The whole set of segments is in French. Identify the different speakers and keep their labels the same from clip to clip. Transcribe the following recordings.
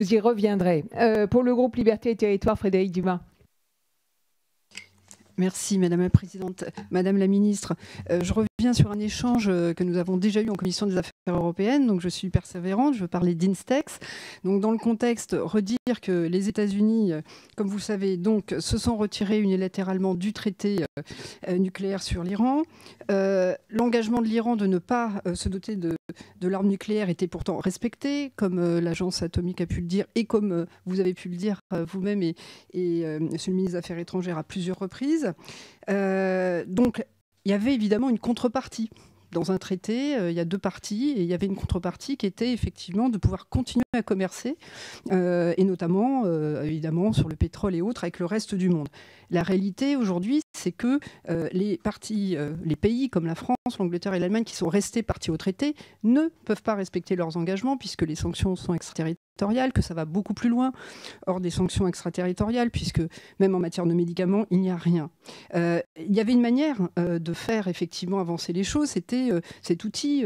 Speaker 1: J'y reviendrai. Pour le groupe Liberté et Territoire, Frédérique Dumas.
Speaker 2: Merci Madame la Présidente. Madame la Ministre, je reviens sur un échange que nous avons déjà eu en Commission des Affaires européennes. Donc je suis persévérante, je veux parler d'Instex. Donc dans le contexte, redire que les États-Unis, comme vous le savez, donc, se sont retirés unilatéralement du traité nucléaire sur l'Iran. L'engagement de l'Iran de ne pas se doter de l'arme nucléaire était pourtant respecté, comme l'agence atomique a pu le dire et comme vous avez pu le dire vous-même et Monsieur le ministre des Affaires étrangères à plusieurs reprises. Donc il y avait évidemment une contrepartie. Dans un traité, il y a deux parties et il y avait une contrepartie qui était effectivement de pouvoir continuer à commercer et notamment évidemment sur le pétrole et autres avec le reste du monde. La réalité aujourd'hui, c'est que les pays comme la France, l'Angleterre et l'Allemagne qui sont restés partis au traité ne peuvent pas respecter leurs engagements puisque les sanctions sont extraterritoriales, que ça va beaucoup plus loin hors des sanctions extraterritoriales puisque même en matière de médicaments, il n'y a rien. Il y avait une manière de faire effectivement avancer les choses, c'était cet outil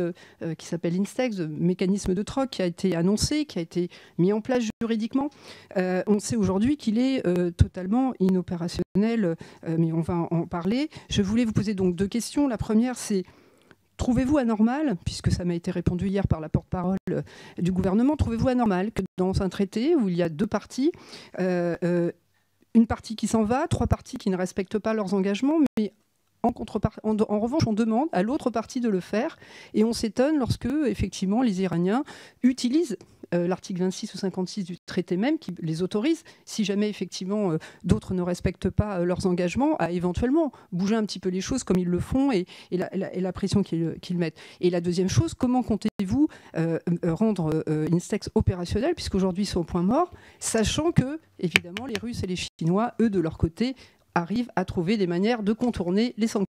Speaker 2: qui s'appelle Instex, mécanisme de troc, qui a été annoncé, qui a été mis en place juridiquement. On sait aujourd'hui qu'il est totalement inopérationnel, mais on va en parler. Je voulais vous poser donc deux questions. La première, c'est: trouvez-vous anormal, puisque ça m'a été répondu hier par la porte-parole du gouvernement, trouvez-vous anormal que dans un traité où il y a deux parties, une partie qui s'en va, trois parties qui ne respectent pas leurs engagements, mais en revanche, on demande à l'autre partie de le faire et on s'étonne lorsque, effectivement, les Iraniens utilisent l'article 26 ou 56 du traité même qui les autorise, si jamais, effectivement, d'autres ne respectent pas leurs engagements, à éventuellement bouger un petit peu les choses comme ils le font et la pression qu'ils mettent. Et la deuxième chose, comment comptez-vous rendre Instex opérationnel, puisqu'aujourd'hui, ils sont au point mort, sachant que, évidemment, les Russes et les Chinois, eux, de leur côté, arrivent à trouver des manières de contourner les sanctions